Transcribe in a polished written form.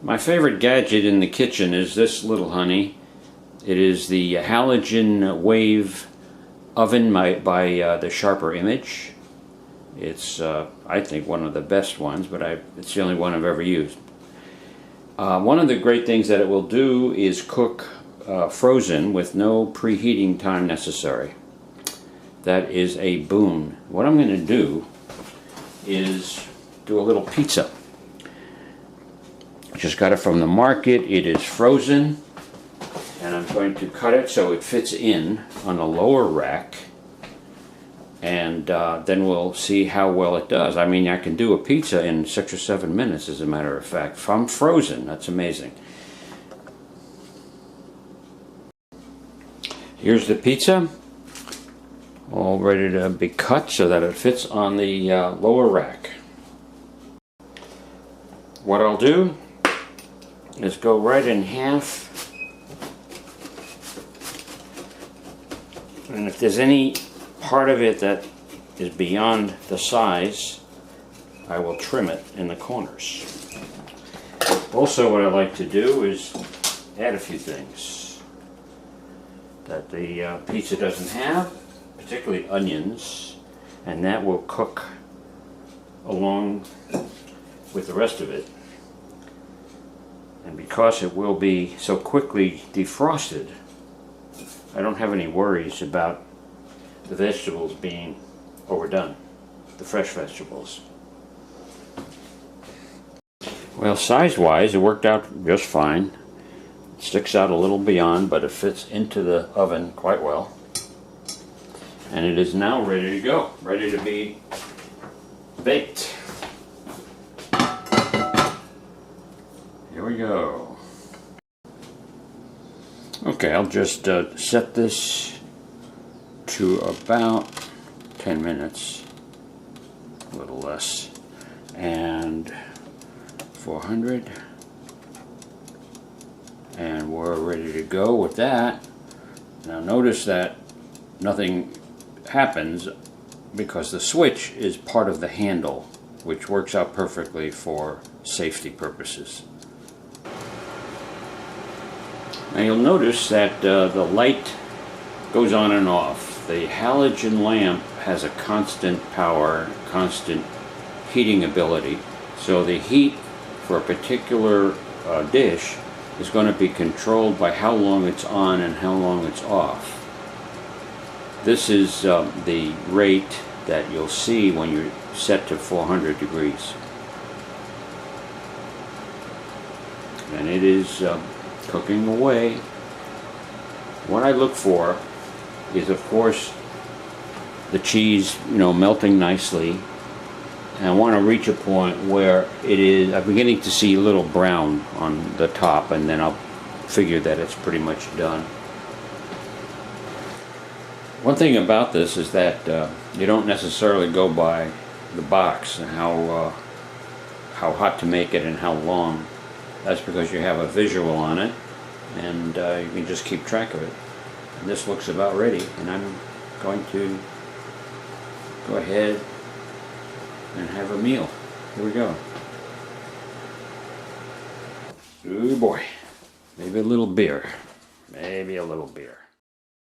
My favorite gadget in the kitchen is this little honey. It is the Halogen wave oven by the Sharper Image. It's, I think, one of the best ones, but it's the only one I've ever used. One of the great things that it will do is cook frozen with no preheating time necessary. That is a boon. What I'm going to do is do a little pizza. Just got it from the market. It is frozen, and I'm going to cut it so it fits in on the lower rack, and then we'll see how well it does. I mean, I can do a pizza in 6 or 7 minutes, as a matter of fact, from frozen. That's amazing. Here's the pizza, all ready to be cut so that it fits on the lower rack. What I'll do is go right in half, and if there's any part of it that is beyond the size, I will trim it in the corners. Also, what I like to do is add a few things that the pizza doesn't have, particularly onions, and that will cook along with the rest of it. And because it will be so quickly defrosted, I don't have any worries about the vegetables being overdone, the fresh vegetables. Well, size-wise, it worked out just fine. It sticks out a little beyond, but it fits into the oven quite well. And it is now ready to go, ready to be baked. Here we go. Okay, I'll just set this to about 10 minutes, a little less, and 400, and we're ready to go with that. Now notice that nothing happens because the switch is part of the handle, which works out perfectly for safety purposes. Now you'll notice that the light goes on and off. The halogen lamp has a constant power, constant heating ability, so the heat for a particular dish is going to be controlled by how long it's on and how long it's off. This is the rate that you'll see when you're set to 400 degrees. And it is cooking away. What I look for is, of course, the cheese, melting nicely. And I want to reach a point where I'm beginning to see a little brown on the top, and then I'll figure that it's pretty much done. One thing about this is that you don't necessarily go by the box and how hot to make it and how long. That's because you have a visual on it, and you can just keep track of it. And this looks about ready, and I'm going to go ahead and have a meal. Here we go. Oh boy, maybe a little beer. Maybe a little beer.